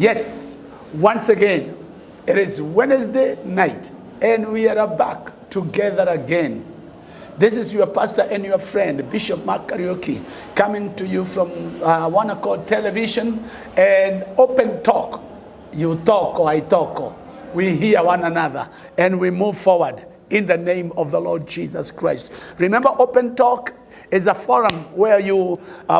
Yes, once again, it is Wednesday night, and we are back together again. This is your pastor and your friend, Bishop Mark Kariuki, coming to you from One Accord Television and Open Talk. You talk or I talk, or we hear one another, and we move forward in the name of the Lord Jesus Christ. Remember, Open Talk is a forum where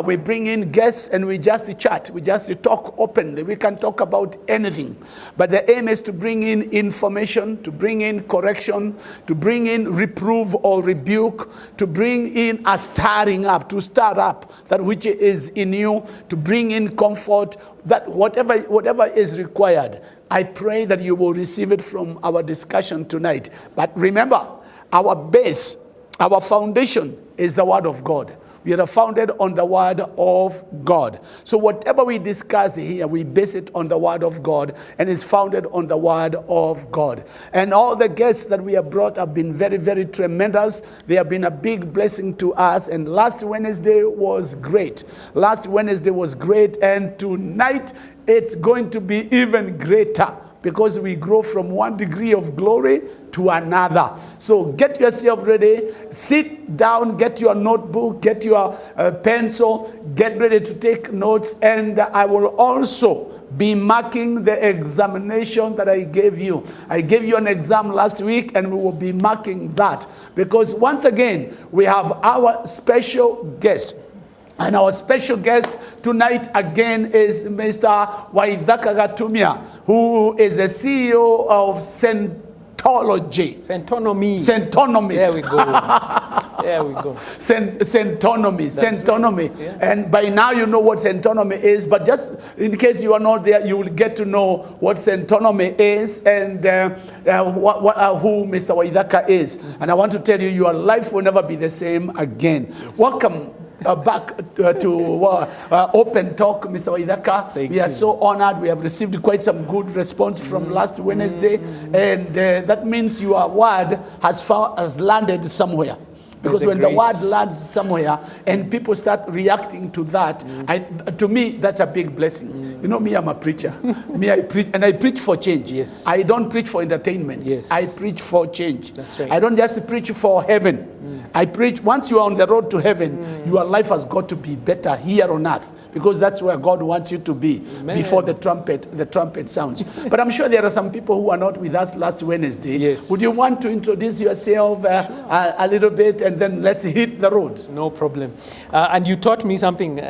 we bring in guests and we just chat. We just talk openly. We can talk about anything. But the aim is to bring in information, to bring in correction, to bring in reproof or rebuke, to bring in a stirring up, to stir up that which is in you, to bring in comfort, that whatever is required. I pray that you will receive it from our discussion tonight. But remember, our base, our foundation is the Word of God. We are founded on the Word of God. So whatever we discuss here, we base it on the Word of God, and it's founded on the Word of God. And all the guests that we have brought have been very, very tremendous. They have been a big blessing to us. And last Wednesday was great. And tonight it's going to be even greater, because we grow from one degree of glory to another. So get yourself ready, sit down, get your notebook, get your pencil, get ready to take notes, and I will also be marking the examination that I gave you. I gave you an exam last week, and we will be marking that, because once again, we have our special guest. And our special guest tonight again is Mr. Waithaka Gatumia, who is the CEO of Centonomy. There we go. Centonomy. Right. Yeah. And by now you know what Centonomy is, but just in case you are not there, you will get to know what Centonomy is and who Mr. Waithaka is. And I want to tell you, your life will never be the same again. Welcome back to Open Talk, Mr. Waithaka. We are so honored. We have received quite some good response from last Wednesday, and that means your word has landed somewhere. Because when the word lands somewhere and people start reacting to that, to me, that's a big blessing. You know me, I'm a preacher. I preach, and I preach for change. Yes. I don't preach for entertainment. Yes. I preach for change. That's right. I don't just preach for heaven. I preach, once you are on the road to heaven, your life has got to be better here on earth, because that's where God wants you to be. Amen. Before the trumpet sounds. But I'm sure there are some people who are not with us last Wednesday. Yes. Would you want to introduce yourself a little bit, and then let's hit the road? No problem. And you taught me something.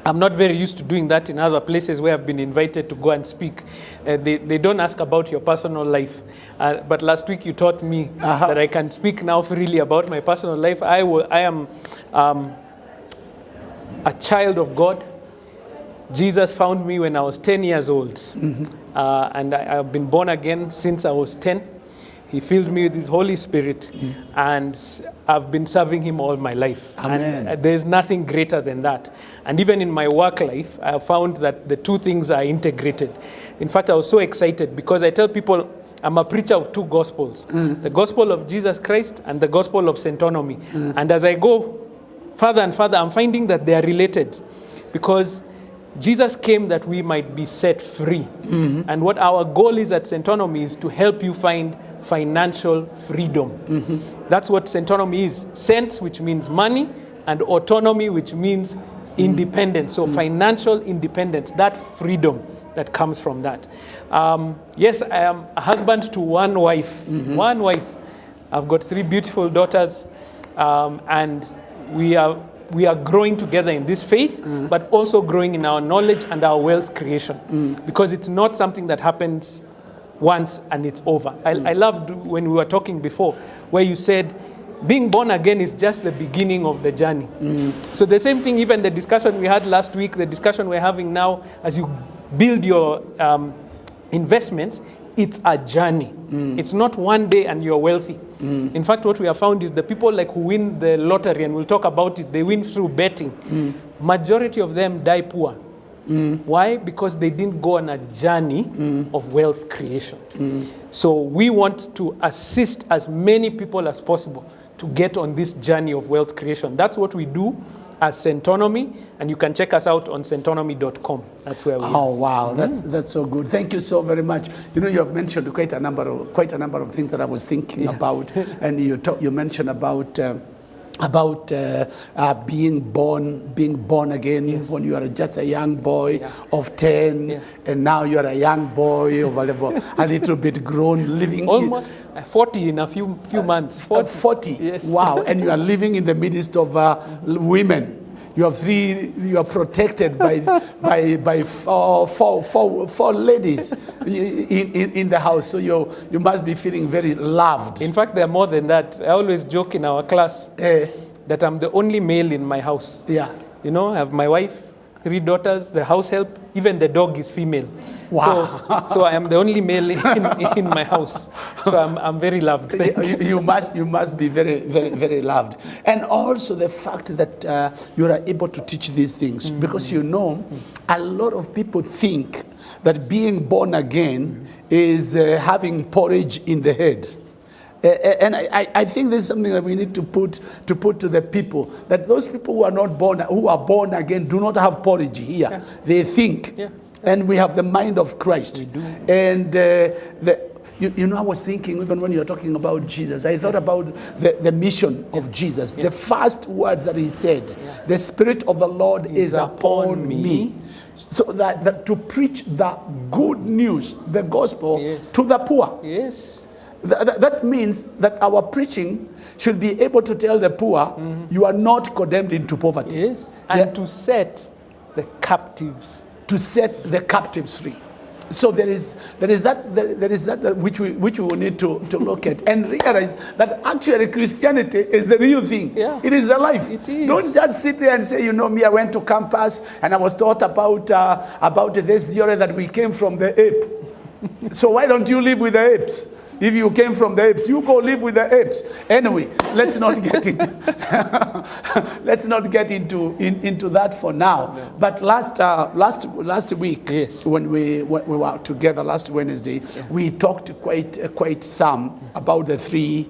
I'm not very used to doing that in other places where I've been invited to go and speak. They don't ask about your personal life. But last week you taught me that I can speak now freely about my personal life. I am a child of God. Jesus found me when I was 10 years old. And I've been born again since I was 10. He filled me with His Holy Spirit, and I've been serving Him all my life. Amen. And there's nothing greater than that. And even in my work life, I have found that the two things are integrated. In fact, I was so excited because I tell people I'm a preacher of two gospels, the gospel of Jesus Christ and the gospel of Centonomy. And as I go further and further, I'm finding that they are related, because Jesus came that we might be set free. And what our goal is at Centonomy is to help you find financial freedom. That's what Centonomy is. Cent, which means money, and autonomy, which means independence. So financial independence, that freedom that comes from that. Yes, I am a husband to one wife. One wife. I've got 3 beautiful daughters, and we are growing together in this faith, but also growing in our knowledge and our wealth creation, because it's not something that happens once and it's over. I loved when we were talking before, where you said being born again is just the beginning of the journey. So the same thing, even the discussion we had last week, the discussion we're having now, as you build your investments, it's a journey. It's not one day and you're wealthy. In fact, what we have found is the people like who win the lottery, and we'll talk about it, they win through betting. Majority of them die poor. Why? Because they didn't go on a journey of wealth creation. So we want to assist as many people as possible to get on this journey of wealth creation. That's what we do as Centonomy, and you can check us out on centonomy.com. That's where we are. Oh wow, that's so good. Thank you so very much. You know, you have mentioned quite a number of things that I was thinking about, and you mentioned about being born again when you are just a young boy of 10, and now you are a young boy of a little bit grown, living almost 40 in a few months. 40. Yes. Wow, and you are living in the midst of women. You are protected by four ladies in the house. So you must be feeling very loved. In fact, there are more than that. I always joke in our class that I'm the only male in my house. Yeah. You know, I have my wife, 3 daughters, the house help, even the dog is female. Wow. So I am the only male in my house. So I'm very loved. You must be very, very, very loved. And also the fact that you are able to teach these things, because you know, a lot of people think that being born again is having porridge in the head. And I think this is something that we need to put to the people, that those people who are born again do not have porridge here. Yeah. They think. Yeah. And we have the mind of Christ. We do. And you know, I was thinking, even when you're talking about Jesus, I thought about the mission of Jesus. The first words that he said, the Spirit of the Lord is upon me. So that to preach the good news, the gospel, to the poor. Yes. That means that our preaching should be able to tell the poor, you are not condemned into poverty. Yes. And to set the captives. To set the captives free. So there is that which we will need to look at and realize that actually Christianity is the real thing. Yeah. It is the life. It is. Don't just sit there and say, you know me, I went to campus and I was taught about this theory that we came from the ape. So why don't you live with the apes? If you came from the apes, you go live with the apes. Anyway, let's not get into that for now. No. But last week, when we were together last Wednesday, we talked quite some about the three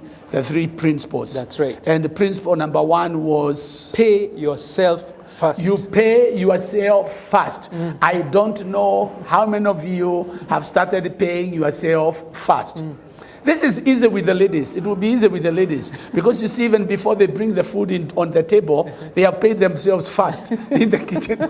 principles. That's right. And the principle number 1 was pay yourself first. You pay yourself first. I don't know how many of you have started paying yourself first. This is easy with the ladies. It will be easy with the ladies because you see, even before they bring the food on the table, they have paid themselves first in the kitchen.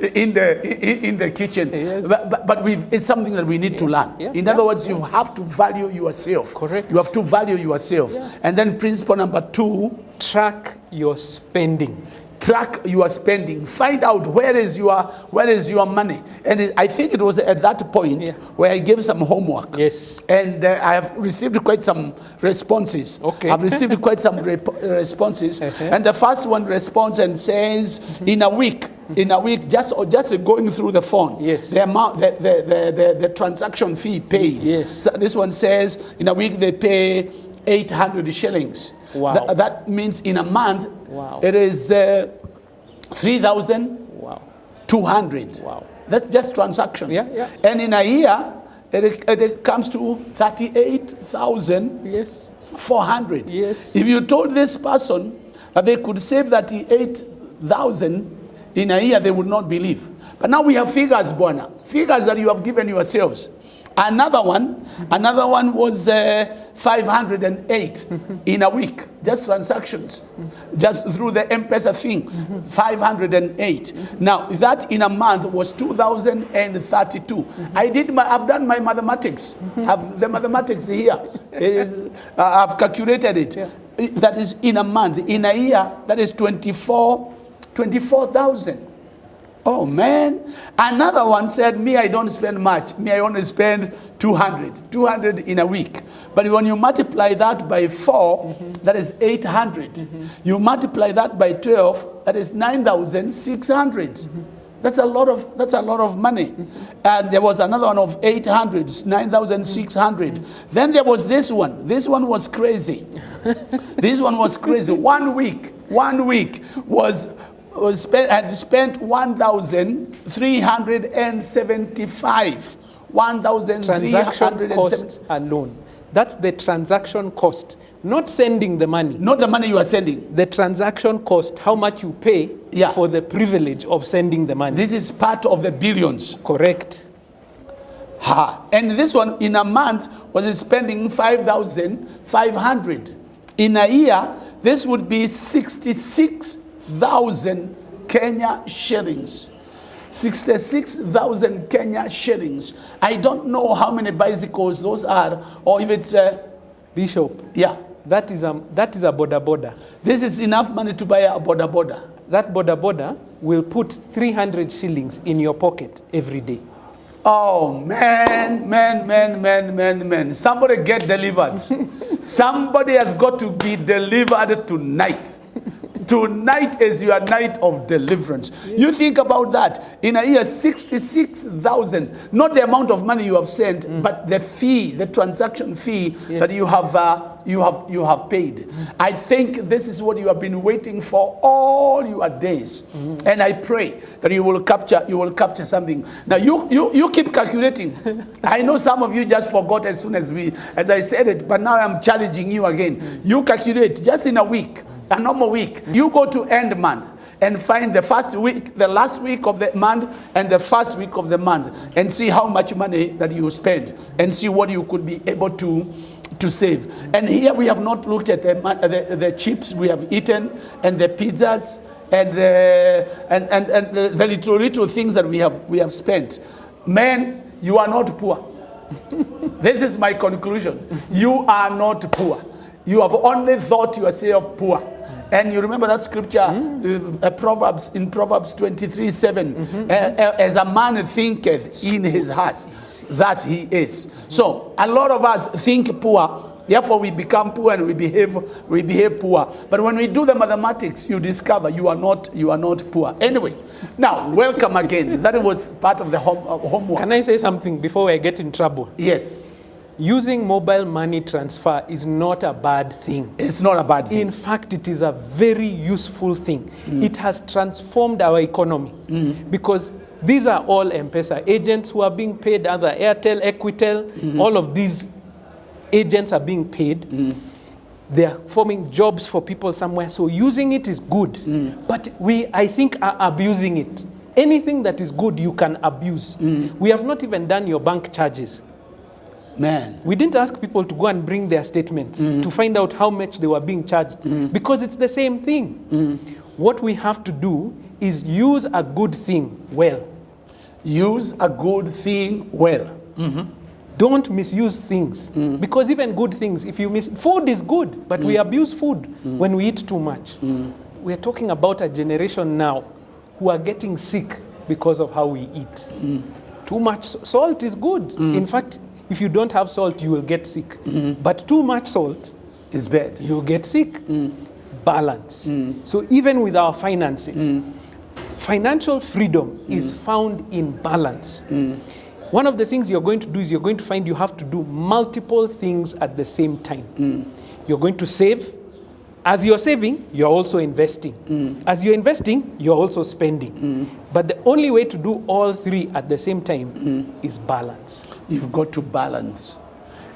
in the kitchen. Yes. But it's something that we need to learn. In other words, you have to value yourself. Correct. You have to value yourself. And then principle number 2, track your spending. Track your spending. Find out where is your money. And I think it was at that point where I gave some homework. Yes. And I have received quite some responses. Okay. I've received quite some responses. And the first one responds and says, in a week, just going through the phone, the amount, the transaction fee paid. Yes. So this one says, in a week they pay 800 shillings. Wow. That means in a month, it is 3,200. Wow. That's just transaction. Yeah. And in a year, it comes to 38,400. Yes. If you told this person that they could save 38,000 in a year, they would not believe. But now we have figures, Buana. Figures that you have given yourselves. Another one was 508 in a week, just transactions, just through the M-Pesa thing, 508. Now that in a month was 2,032. I've done my mathematics. Have the mathematics here. I've calculated it. That is in a month. In a year, that is 24,000. Oh man. Another one said, me, I don't spend much. Me, I only spend 200 in a week. But when you multiply that by 4, that is 800. You multiply that by 12, that is 9,600. That's a lot of money. And there was another one of 800, 9,600. Then there was this one. This one was crazy. This one was crazy. 1 week had spent 1,375. Transaction cost alone. That's the transaction cost Not sending the money. Not the money you are sending. The transaction cost, how much you pay Yeah. for the privilege of sending the money. This is part of the billions. Correct. And this one in a month was spending 5,500. In a year, this would be 66,000 Kenya shillings. 66,000 Kenya shillings. I don't know how many bicycles those are, or if it's Bishop, yeah. that is a boda boda. This is enough money to buy a boda boda. That boda boda will put 300 shillings in your pocket every day. Oh, man. Somebody get delivered. Somebody has got to be delivered tonight. Tonight is your night of deliverance. You think about that. In a year, 66,000. Not the amount of money you have sent, but the fee, the transaction fee that you have paid. I think this is what you have been waiting for all your days. And I pray that you will capture something. Now you keep calculating. I know some of you just forgot as soon as I said it, but now I'm challenging you again. You calculate just in a week. A normal week, you go to end month and find the first week, the last week of the month, and the first week of the month, and see how much money that you spend, and see what you could be able to save. And here we have not looked at the chips we have eaten, and the pizzas, and the little things that we have spent. Men, you are not poor. This is my conclusion. You are not poor. You have only thought yourself poor. And you remember that scripture, Proverbs 23:7, as a man thinketh in his heart, that he is. So a lot of us think poor, therefore we become poor and we behave poor. But when we do the mathematics, you discover you are not poor. Anyway, now welcome again. That was part of the homework. Can I say something before I get in trouble? Yes. Using mobile money transfer is not a bad thing. It's not a bad thing. In fact, it is a very useful thing. It has transformed our economy because these are all M-Pesa agents who are being paid, other Airtel, Equitel, all of these agents are being paid. They are forming jobs for people somewhere. So using it is good. But we, I think, are abusing it. Anything that is good, you can abuse. We have not even done your bank charges. Man. We didn't ask people to go and bring their statements to find out how much they were being charged because it's the same thing. What we have to do is use a good thing well. Use a good thing well. Don't misuse things because even good things, if you food is good, but we abuse food when we eat too much. We are talking about a generation now who are getting sick because of how we eat. Too much salt is good. In fact, if you don't have salt, you will get sick. But too much salt is bad. You'll get sick. Balance. So even with our finances, financial freedom is found in balance. One of the things you're going to do is you're going to find you have to do multiple things at the same time. You're going to save. As you're saving, you're also investing. As you're investing, you're also spending. But the only way to do all three at the same time is balance. You've got to balance.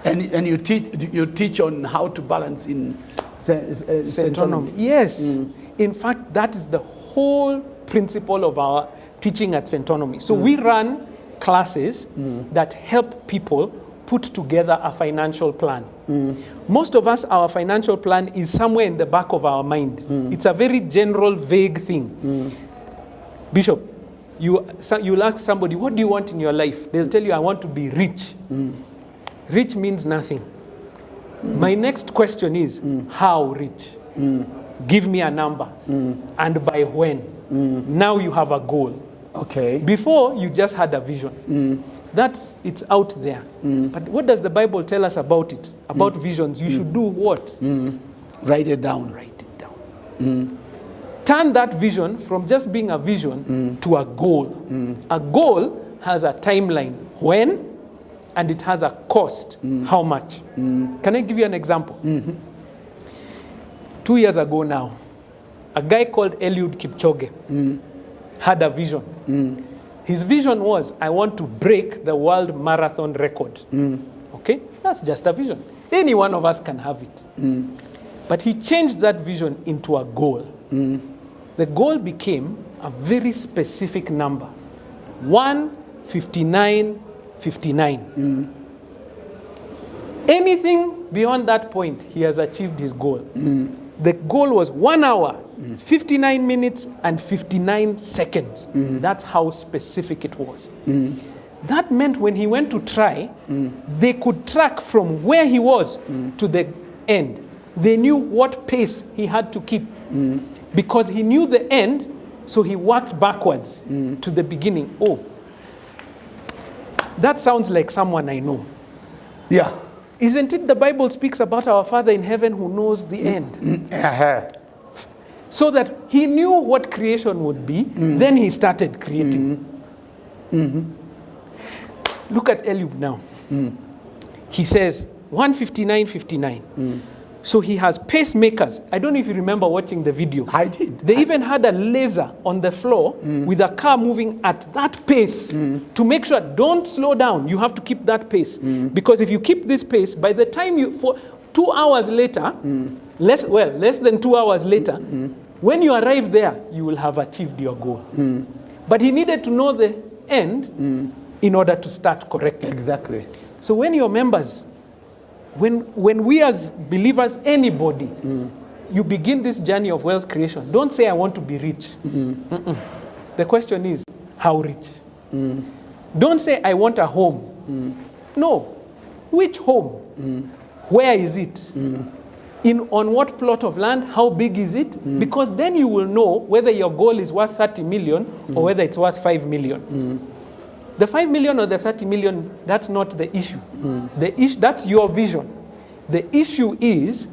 And you teach on how to balance in Centonomy. Yes. In fact, that is the whole principle of our teaching at Centonomy. So we run classes that help people put together a financial plan. Most of us, our financial plan is somewhere in the back of our mind. It's a very general, vague thing. Bishop, you'll ask somebody, what do you want in your life? They'll tell you, I want to be rich. Rich means nothing. My next question is, how rich? Give me a number. And by when? Now you have a goal. Okay. Before, you just had a vision. It's out there. But what does the Bible tell us about it? About visions? You should do what? Write it down. Write it down. Turn that vision from just being a vision to a goal. A goal has a timeline. When? And it has a cost. How much? Can I give you an example? 2 years ago now, a guy called Eliud Kipchoge had a vision. His vision was, I want to break the world marathon record. Okay? That's just a vision. Any one of us can have it. But he changed that vision into a goal. The goal became a very specific number. 159.59. Anything beyond that point, he has achieved his goal. The goal was 1 hour, 59 minutes, and 59 seconds. That's how specific it was. That meant when he went to try, they could track from where he was to the end. They knew what pace he had to keep. Because he knew the end, so he worked backwards to the beginning. Oh, that sounds like someone I know. Yeah. Isn't it the Bible speaks about our Father in heaven who knows the end? So that he knew what creation would be, then he started creating. Look at Eliud now. He says 159.59. So he has pacemakers. I don't know if you remember watching the video. I did. They even had a laser on the floor with a car moving at that pace to make sure, don't slow down. You have to keep that pace. Because if you keep this pace, by the time for 2 hours later, less than 2 hours later, when you arrive there, you will have achieved your goal. But he needed to know the end in order to start correctly. Exactly. So when your members, when we as believers, anybody, you begin this journey of wealth creation, don't say, I want to be rich. The question is, how rich? Don't say, I want a home. No. Which home? Where is it? On what plot of land? How big is it? Because then you will know whether your goal is worth 30 million or whether it's worth 5 million. The 5 million or the 30 million, that's not the issue. That's your vision. The issue is,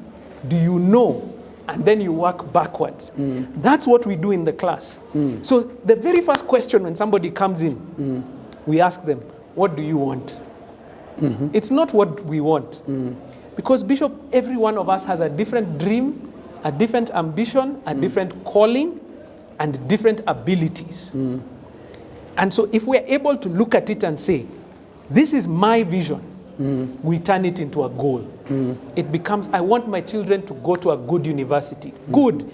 do you know? And then you work backwards. That's what we do in the class. So the very first question when somebody comes in, we ask them, what do you want? It's not what we want. Because Bishop, every one of us has a different dream, a different ambition, a different calling, and different abilities. And so if we're able to look at it and say, this is my vision, we turn it into a goal. It becomes, I want my children to go to a good university. Good.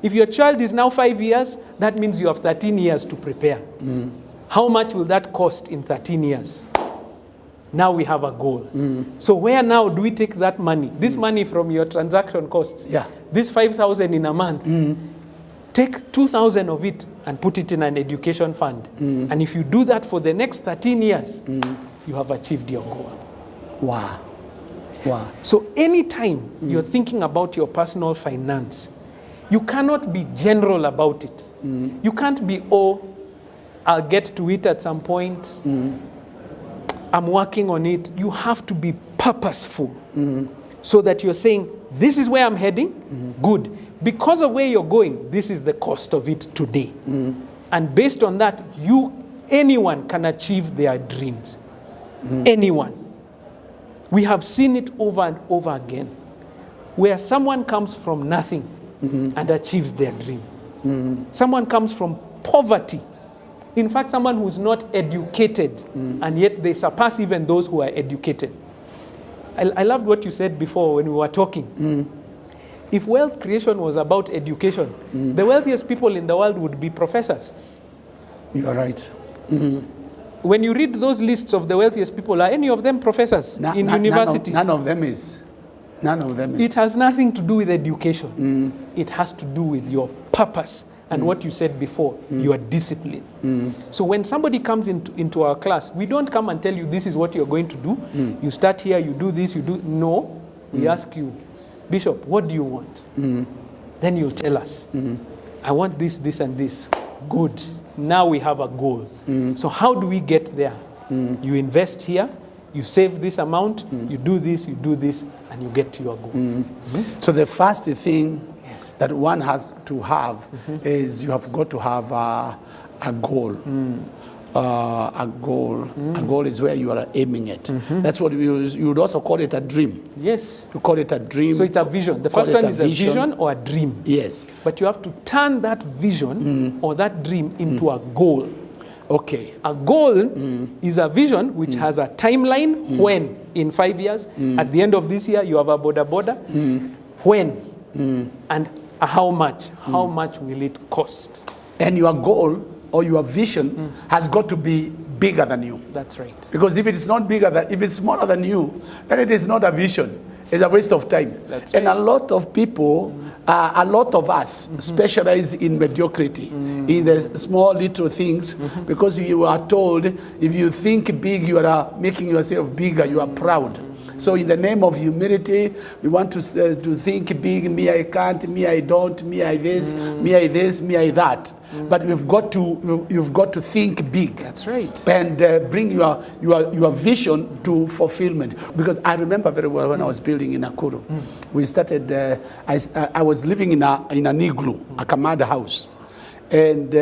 If your child is now 5 years, that means you have 13 years to prepare. How much will that cost in 13 years? Now we have a goal. So where now do we take that money? This money from your transaction costs. This 5,000 in a month. Take 2,000 of it and put it in an education fund. And if you do that for the next 13 years, you have achieved your goal. Wow. Wow. So anytime you're thinking about your personal finance, you cannot be general about it. You can't be, oh, I'll get to it at some point. I'm working on it. You have to be purposeful so that you're saying, this is where I'm heading. Good. Because of where you're going, this is the cost of it today. And based on that, anyone can achieve their dreams. Anyone. We have seen it over and over again, where someone comes from nothing and achieves their dream. Someone comes from poverty. In fact, someone who's not educated, and yet they surpass even those who are educated. I loved what you said before when we were talking. If wealth creation was about education, the wealthiest people in the world would be professors. You are right. When you read those lists of the wealthiest people, are any of them professors in university? None of them is. None of them is. It has nothing to do with education. It has to do with your purpose and what you said before, your discipline. So when somebody comes into our class, we don't come and tell you this is what you're going to do. You start here, you do this, you do. No, we ask you, Bishop, what do you want? Then you'll tell us, I want this, this, and this. Good. Now we have a goal. So how do we get there? You invest here, you save this amount, you do this, and you get to your goal. So the first thing that one has to have is you have got to have a goal. A goal is where you are aiming at. That's what you would also call it a dream. Yes. You call it a dream. So it's a vision. The first one is a vision or a dream. Yes. But you have to turn that vision or that dream into a goal. Okay. A goal is a vision which has a timeline when, in 5 years, at the end of this year, you have a boda, when, and how much will it cost? And your goal or your vision has got to be bigger than you. That's right. Because if it's not bigger than, if it's smaller than you, then it is not a vision. It's a waste of time. That's and right. a lot of people, a lot of us specialize in mediocrity, in the small little things, because you are told if you think big, you are making yourself bigger, you are proud. So in the name of humility, we want to think big, me I can't, me I don't, me I this, me I this, me I that. But you've got to think big. That's right. And bring your vision to fulfillment. Because I remember very well when I was building in Nakuru, we started, I was living in a igloo, a Kamada house. And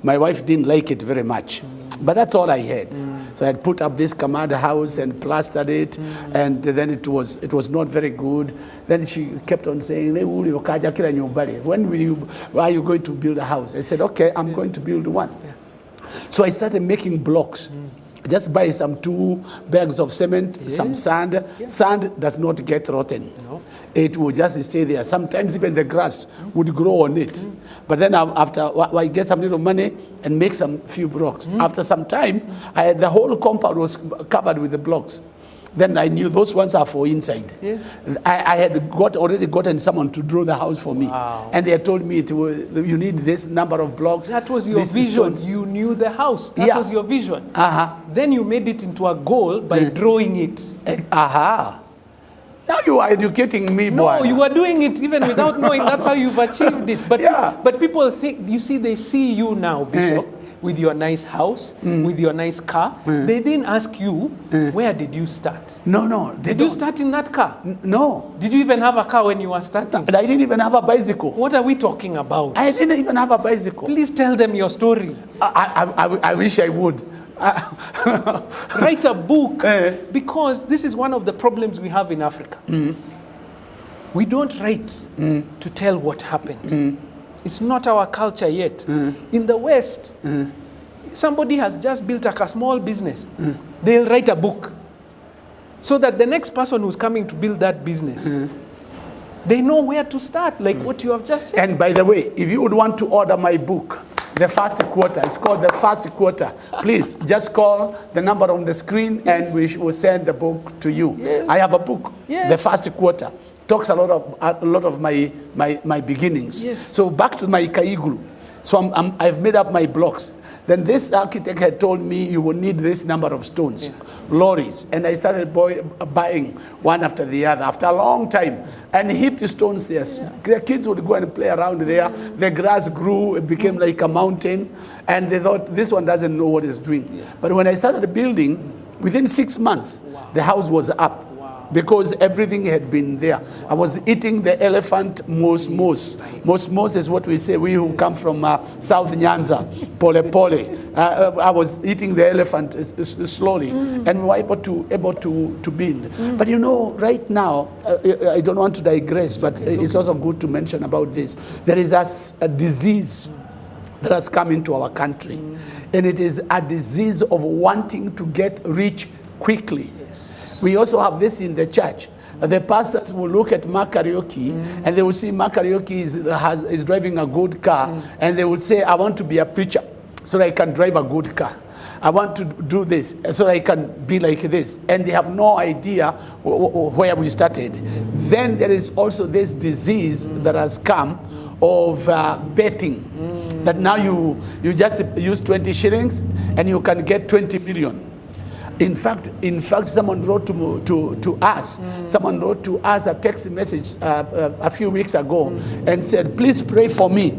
my wife didn't like it very much. But that's all I had. So I had put up this Kamada house and plastered it, and then it was not very good. Then she kept on saying, when are you going to build a house? I said, okay, I'm going to build one. Yeah. So I started making blocks. Just buy some 2 bags of cement, some sand. Yeah. Sand does not get rotten. No. It will just stay there. Sometimes even the grass would grow on it. But then after I get some little money and make some few blocks. After some time, the whole compound was covered with the blocks. Then I knew those ones are for inside. Yes. I had already gotten someone to draw the house for me. Wow. And they had told me you need this number of blocks. That was your vision. You knew the house. That was your vision. Then you made it into a goal by drawing it. Now you are educating me, boy. No, you are doing it even without knowing. That's how you've achieved it. But, but people think, you see, they see you now, Bishop, with your nice house, with your nice car. They didn't ask you, where did you start? No. Did you start in that car? No. Did you even have a car when you were starting? I didn't even have a bicycle. What are we talking about? I didn't even have a bicycle. Please tell them your story. I wish I would. Write a book, because this is one of the problems we have in Africa. We don't write to tell what happened. It's not our culture yet. In the West, somebody has just built a small business. They'll write a book so that the next person who's coming to build that business, they know where to start, like what you have just said. And by the way, if you would want to order my book, The First Quarter, it's called The First Quarter. Please just call the number on the screen and we will send the book to you. Yes. I have a book, The First Quarter. Talks a lot of my beginnings. Yes. So back to my kaiglu. So I've made up my blocks. Then this architect had told me you will need this number of stones, lorries. And I started buying one after the other after a long time. And heaped stones there. The kids would go and play around there. The grass grew, it became like a mountain. And they thought, this one doesn't know what it's doing. But when I started building, within 6 months, the house was up. Because everything had been there. I was eating the elephant mos. Mos is what we say, we who come from South Nyanza, pole. I was eating the elephant slowly, and we were able to build. But you know, right now, I don't want to digress, but it's also good to mention about this. There is a disease that has come into our country, and it is a disease of wanting to get rich quickly. We also have this in the church. The pastors will look at Mark Kariuki and they will see Mark Kariuki is driving a good car, and they will say, I want to be a preacher so that I can drive a good car. I want to do this so that I can be like this. And they have no idea where we started. Then there is also this disease that has come of betting. That now you just use 20 shillings and you can get 20 million. In fact, someone wrote to us. Someone wrote to us a text message a few weeks ago and said, please pray for me.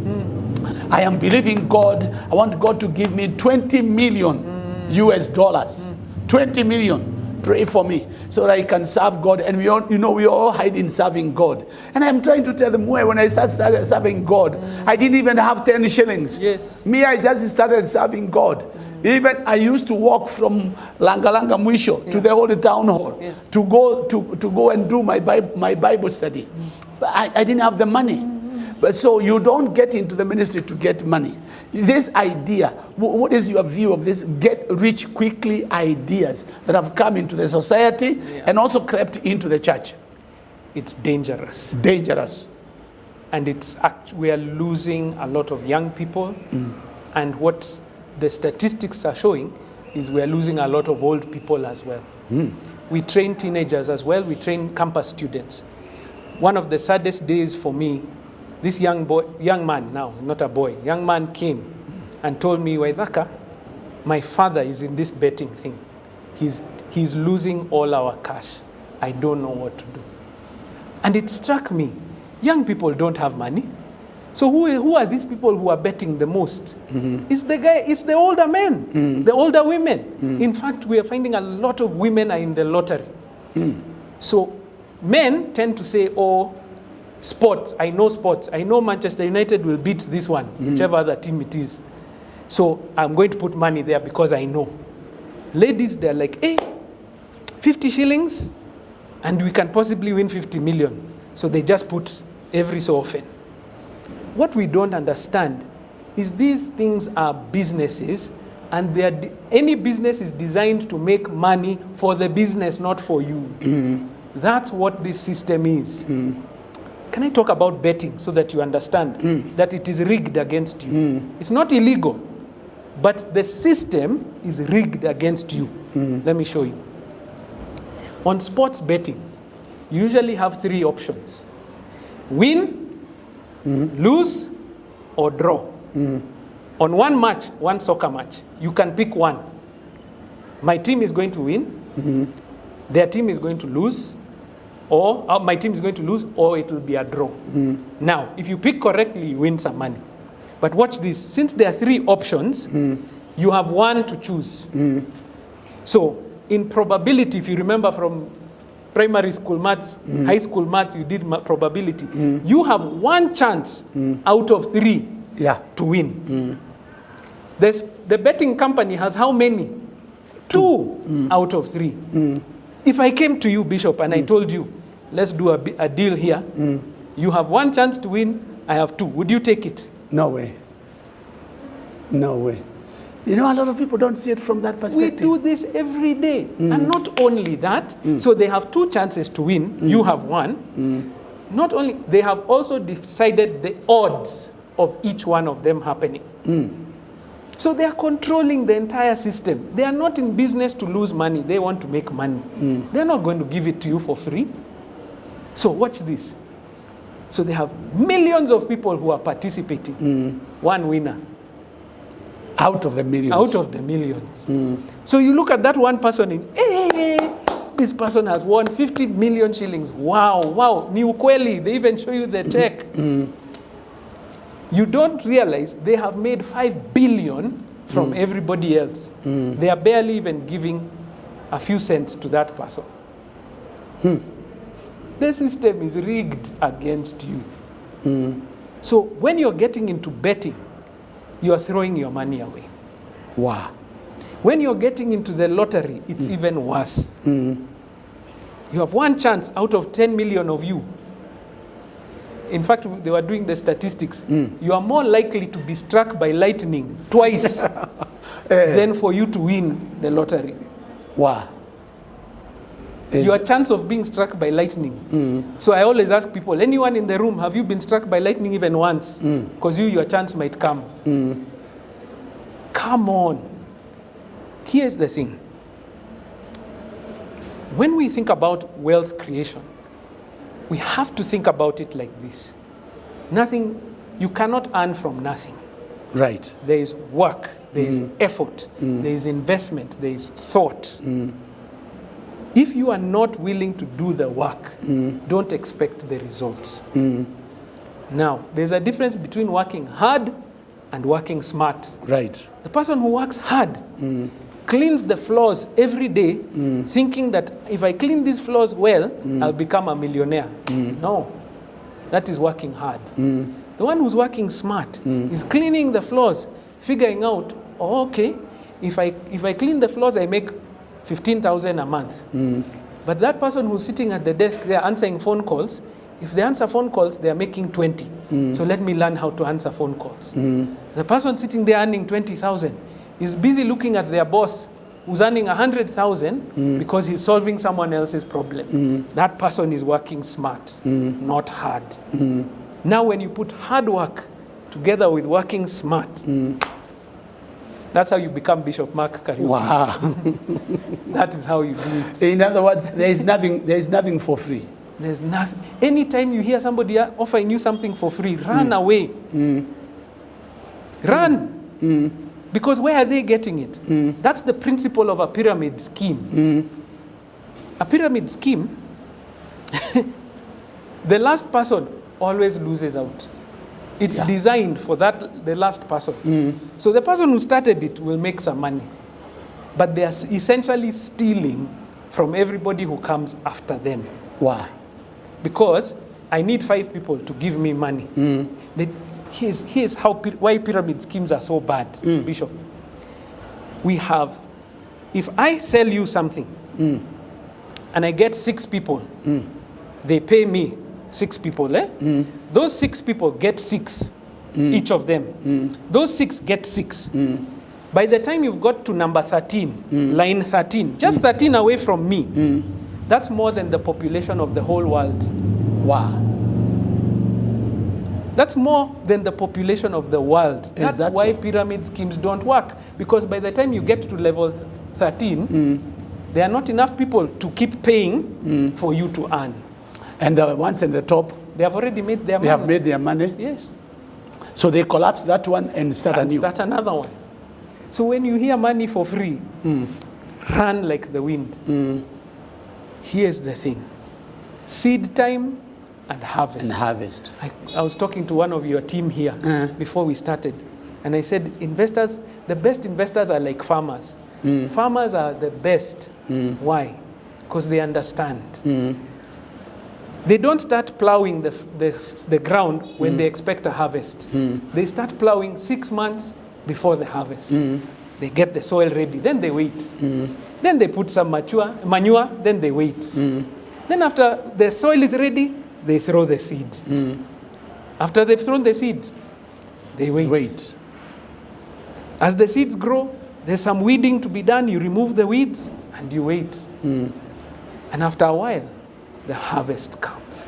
I am believing God. I want God to give me 20 million US dollars. 20 million. Pray for me so that I can serve God. And we all hide in serving God. And I'm trying to tell them, when I started serving God, I didn't even have 10 shillings. Yes. Me, I just started serving God. Even I used to walk from Langa Mwisho to the Holy Town Hall to go and do my Bible study. But I didn't have the money. But so you don't get into the ministry to get money. This idea, what is your view of this get rich quickly ideas that have come into the society and also crept into the church? It's dangerous. Dangerous. And we are losing a lot of young people. And what the statistics are showing is we are losing a lot of old people as well. We train teenagers as well. We train campus students. One of the saddest days for me, this young man now, not a boy, young man came and told me, Waithaka, my father is in this betting thing. He's losing all our cash. I don't know what to do. And it struck me, young people don't have money. So who are these people who are betting the most? It's the older men, the older women. In fact, we are finding a lot of women are in the lottery. So men tend to say, oh, sports, I know Manchester United will beat this one, whichever other team it is. So I'm going to put money there because I know. Ladies, they're like, hey, 50 shillings, and we can possibly win 50 million. So they just put every so often. What we don't understand is these things are businesses, and any business is designed to make money for the business, not for you. That's what this system is. Can I talk about betting so that you understand that it is rigged against you? It's not illegal, but the system is rigged against you. Let me show you. On sports betting, you usually have 3 options. Win, lose, or draw. On one soccer match, you can pick one. My team is going to win, their team is going to lose, or my team is going to lose, or it will be a draw. Now, if you pick correctly, you win some money. But watch this. Since there are 3 options, you have one to choose. So, in probability, if you remember from primary school maths, high school maths, you did probability. You have one chance out of 3 to win. The betting company has how many? 2 out of 3. If I came to you, Bishop, and I told you, let's do a deal here, you have one chance to win, I have 2. Would you take it? No way. No way. You know, a lot of people don't see it from that perspective. We do this every day. And not only that, so they have 2 chances to win, you have 1. Not only, they have also decided the odds of each one of them happening. So they are controlling the entire system. They are not in business to lose money. They want to make money. They're not going to give it to you for free. So watch this. So they have millions of people who are participating. One winner. Out of the millions. Out of the millions. So you look at that one person in, hey, this person has won 50 million shillings. Wow. Ni ukweli. They even show you the check. You don't realize they have made 5 billion from everybody else. They are barely even giving a few cents to that person. The system is rigged against you. So when you're getting into betting, you're throwing your money away. Wow. When you're getting into the lottery, it's even worse. You have one chance out of 10 million of you. In fact, they were doing the statistics. You are more likely to be struck by lightning twice than for you to win the lottery. Wow. Your chance of being struck by lightning. So I always ask people, anyone in the room, have you been struck by lightning even once? Because your chance might come. Come on. Here's the thing. When we think about wealth creation, we have to think about it like this. You cannot earn from nothing. Right. There is work, there is effort, there is investment, there is thought. If you are not willing to do the work, don't expect the results. Now, there's a difference between working hard and working smart. Right. The person who works hard cleans the floors every day, thinking that if I clean these floors well, I'll become a millionaire. No, that is working hard. The one who's working smart is cleaning the floors, figuring out, if I clean the floors, I make 15,000 a month. But that person who's sitting at the desk there answering phone calls, If they answer phone calls, they are making 20. So let me learn how to answer phone calls. The person sitting there earning 20,000 is busy looking at their boss who's earning 100,000 because he's solving someone else's problem. That person is working smart, not hard. Now when you put hard work together with working smart, that's how you become Bishop Mark Kariuki. Wow. That is how you do it. In other words, there is nothing for free. There's nothing. Anytime you hear somebody offering you something for free, run away. Run. Because where are they getting it? That's the principle of a pyramid scheme. A pyramid scheme, the last person always loses out. It's designed for the last person. So the person who started it will make some money. But they are essentially stealing from everybody who comes after them. Why? Because I need 5 people to give me money. Here's why pyramid schemes are so bad, Bishop. We have, if I sell you something and I get 6 people, they pay me 6 people. Those 6 people get 6, each of them. Those 6 get 6. By the time you've got to number 13, line 13, just 13 away from me, that's more than the population of the whole world. Wow. That's more than the population of the world. That's why so? Pyramid schemes don't work. Because by the time you get to level 13, there are not enough people to keep paying for you to earn. And the ones at the top, they have already made their money. They have made their money? Yes. So they collapse that one and start a new. Start another one. So when you hear money for free, run like the wind. Here's the thing. Seed time and harvest. I was talking to one of your team here before we started. And I said, investors, the best investors are like farmers. Farmers are the best. Why? Because they understand. They don't start plowing the ground when they expect a harvest. They start plowing 6 months before the harvest. They get the soil ready, then they wait. Then they put some manure, then they wait. Then after the soil is ready, they throw the seed. After they've thrown the seed, they wait. As the seeds grow, there's some weeding to be done. You remove the weeds and you wait. And after a while, the harvest comes.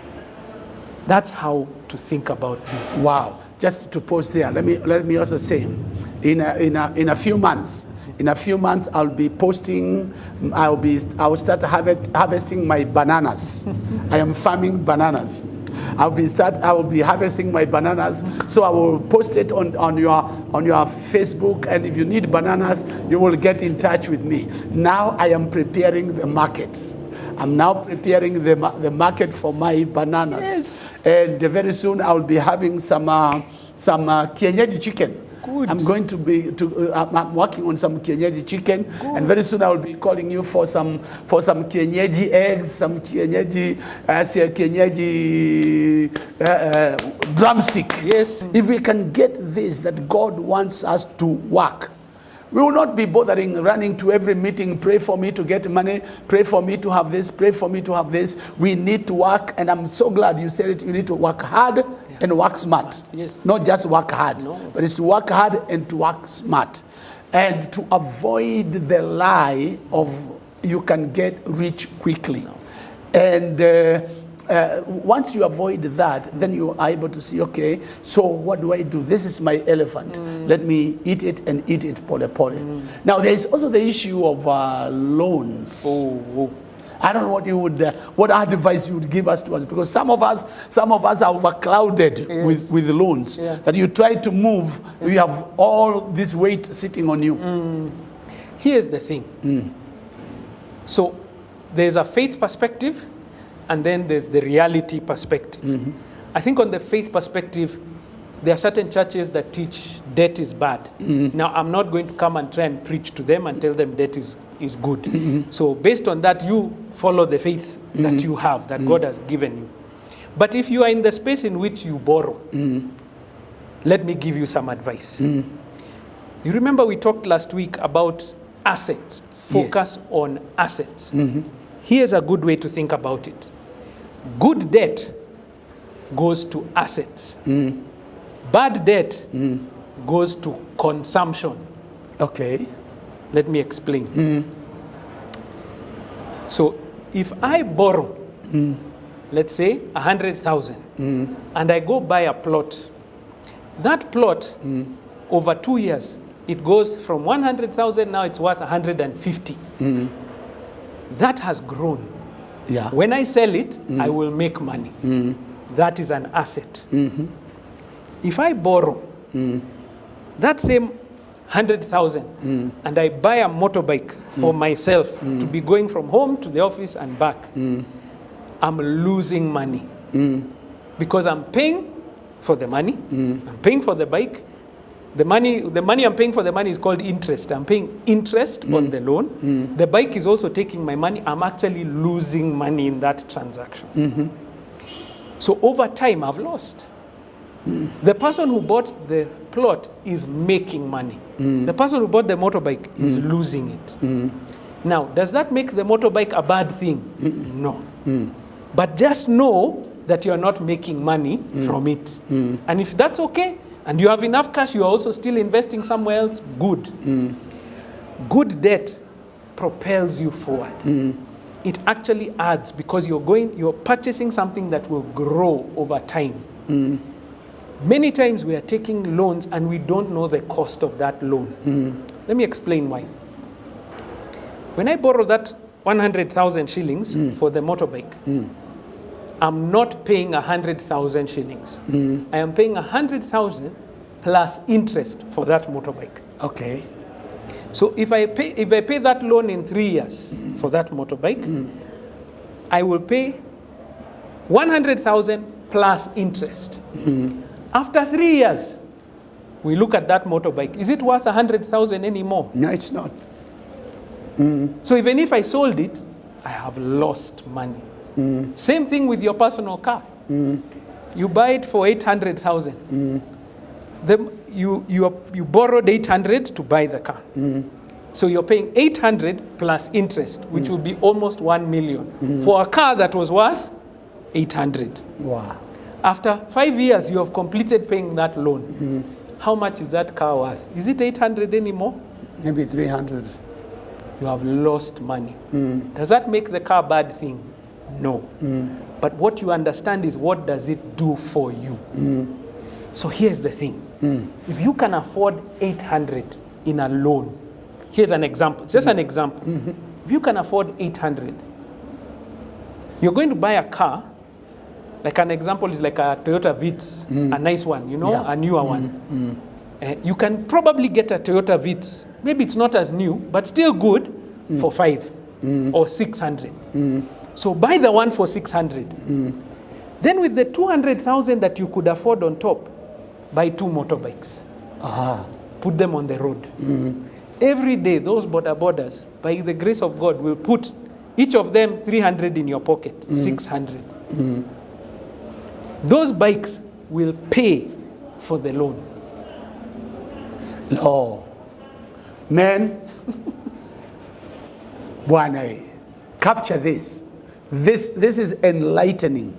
That's how to think about this. Wow. Just to pause there, let me also say, in a few months, I'll be posting. I will start harvesting my bananas. I am farming bananas. I will be harvesting my bananas. So I will post it on your Facebook. And if you need bananas, you will get in touch with me. Now I am preparing the market. I'm now preparing the market for my bananas. Yes. And very soon I will be having some kienyeji chicken. Good. I'm going to be I'm working on some kienyeji chicken. Good. And very soon I will be calling you for some kienyeji eggs, some kienyeji drumstick. Yes. If we can get this, that God wants us to work, we will not be bothering running to every meeting, pray for me to get money, pray for me to have this, pray for me to have this. We need to work, and I'm so glad you said it. You need to work hard and work smart. Yes. Not just work hard, but it's to work hard and to work smart. And to avoid the lie of you can get rich quickly. No. And once you avoid that, then you are able to see, okay, so what do I do? This is my elephant. Let me eat it and eat it pole pole. Now, there is also the issue of loans. I don't know what advice you would give us to us, because some of us are overclouded with loans. That you try to move, you have all this weight sitting on you. Here's the thing. So there's a faith perspective, and then there's the reality perspective. I think on the faith perspective, there are certain churches that teach debt is bad. Now, I'm not going to come and try and preach to them and tell them debt is good. So based on that, you follow the faith that you have, that God has given you. But if you are in the space in which you borrow, let me give you some advice. You remember we talked last week about assets. Focus on assets. Here's a good way to think about it. Good debt goes to assets. Bad debt goes to consumption. Okay. Let me explain. So if I borrow, let's say 100,000, and I go buy a plot, that plot over 2 years, it goes from 100,000, now it's worth 150. That has grown. Yeah. When I sell it, I will make money. That is an asset. If I borrow that same 100,000 and I buy a motorbike for myself to be going from home to the office and back, I'm losing money because I'm paying for the money. I'm paying for the bike. The money I'm paying for the money is called interest. I'm paying interest on the loan. The bike is also taking my money. I'm actually losing money in that transaction. So over time, I've lost. The person who bought the plot is making money. The person who bought the motorbike is losing it. Now, does that make the motorbike a bad thing? No. But just know that you're not making money from it. And if that's okay, and you have enough cash, you're also still investing somewhere else, good. Good debt propels you forward. It actually adds because you're purchasing something that will grow over time. Many times we are taking loans and we don't know the cost of that loan. Let me explain why. When I borrow that 100,000 shillings for the motorbike, I'm not paying 100,000 shillings. I am paying 100,000 plus interest for that motorbike. Okay. So if I pay that loan in 3 years for that motorbike, I will pay 100,000 plus interest. After 3 years, we look at that motorbike. Is it worth 100,000 anymore? No, it's not. So even if I sold it, I have lost money. Same thing with your personal car. You buy it for 800,000. You borrowed 800 to buy the car. So you're paying 800 plus interest, which will be almost 1 million for a car that was worth 800. Wow. After 5 years, you have completed paying that loan. How much is that car worth? Is it 800 anymore? Maybe 300. You have lost money. Does that make the car a bad thing? No. But what you understand is what does it do for you? So here's the thing. If you can afford 800 in a loan, here's an example, just an example. If you can afford 800, you're going to buy a car, like an example is like a Toyota Vitz, a nice one, a newer one. You can probably get a Toyota Vitz. Maybe it's not as new, but still good for 5 or 600. So buy the one for 600. Then with the 200,000 that you could afford on top, buy 2 motorbikes. Put them on the road. Every day, those boarders, by the grace of God, will put each of them 300 in your pocket, 600. Those bikes will pay for the loan. Oh, man, Bwana, capture this. This is enlightening.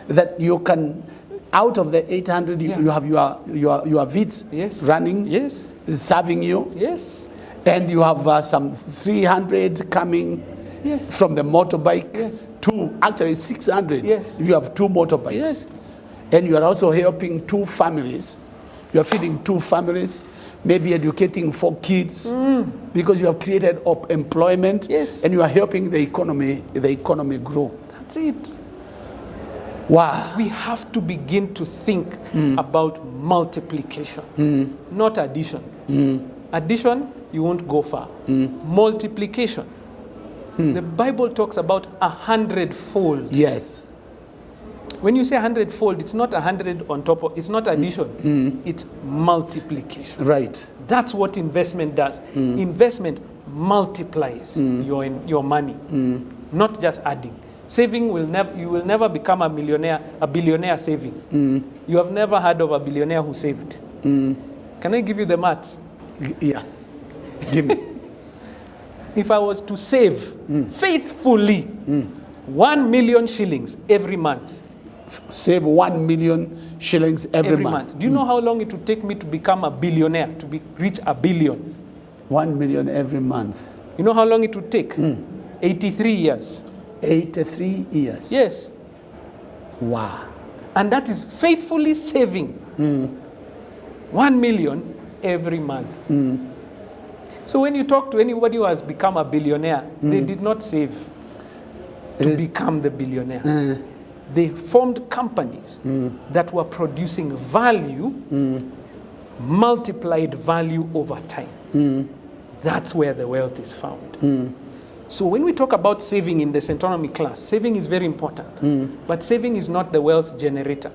That you can, out of the 800, you have your Vitz running, serving you. Yes. And you have some 300 coming from the motorbike. 2, actually 600 if you have 2 motorbikes. And you are also helping 2 families. You are feeding 2 families, maybe educating 4 kids, because you have created employment, and you are helping the economy grow. That's it. Wow. We have to begin to think about multiplication, not addition. Addition, you won't go far. Multiplication. The Bible talks about 100-fold. Yes. When you say 100-fold, it's not 100 on top of, it's not addition, it's multiplication. Right. That's what investment does. Investment multiplies your money, not just adding. Saving you will never become a billionaire saving. You have never heard of a billionaire who saved. Can I give you the maths? Yeah, give me. If I was to save faithfully 1 million shillings every month, save 1 million shillings every month. Do you know how long it would take me to become a billionaire, to reach a billion? 1 million every month. You know how long it would take? 83 years. 83 years. Yes. Wow. And that is faithfully saving 1 million every month. So when you talk to anybody who has become a billionaire, they did not save to become the billionaire. They formed companies that were producing value, multiplied value over time. That's where the wealth is found. So when we talk about saving in the Centonomy class, saving is very important. But saving is not the wealth generator.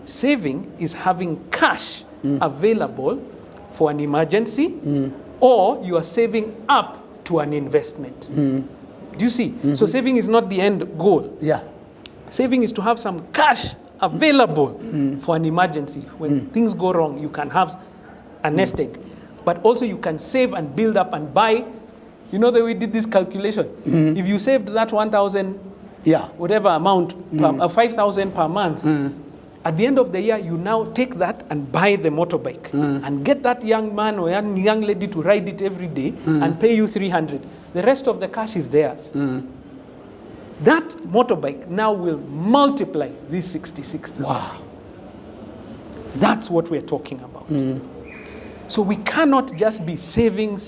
Saving is having cash available for an emergency, or you are saving up to an investment. Do you see? So saving is not the end goal. Yeah. Saving is to have some cash available for an emergency. When things go wrong, you can have a nest egg. But also you can save and build up and buy. You know that we did this calculation. If you saved that 1,000, whatever amount, 5,000 per month, at the end of the year, you now take that and buy the motorbike and get that young man or young lady to ride it every day and pay you 300. The rest of the cash is theirs. That motorbike now will multiply these 66,000. Wow. That's what we're talking about. So we cannot just be saving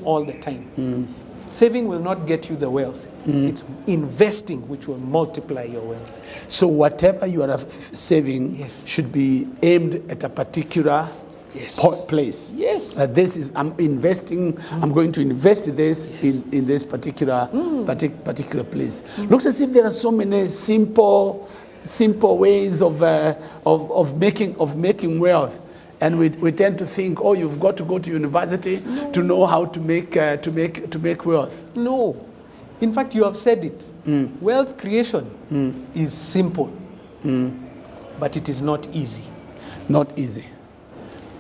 all the time. Saving will not get you the wealth. It's investing which will multiply your wealth. So whatever you are saving should be aimed at a particular place. Yes. This is, I'm investing, I'm going to invest this in this particular place. Looks as if there are so many simple ways of making wealth. And we tend to think, oh, you've got to go to university to know how to make wealth. No. In fact, you have said it. Wealth creation is simple, but it is not easy. Not easy.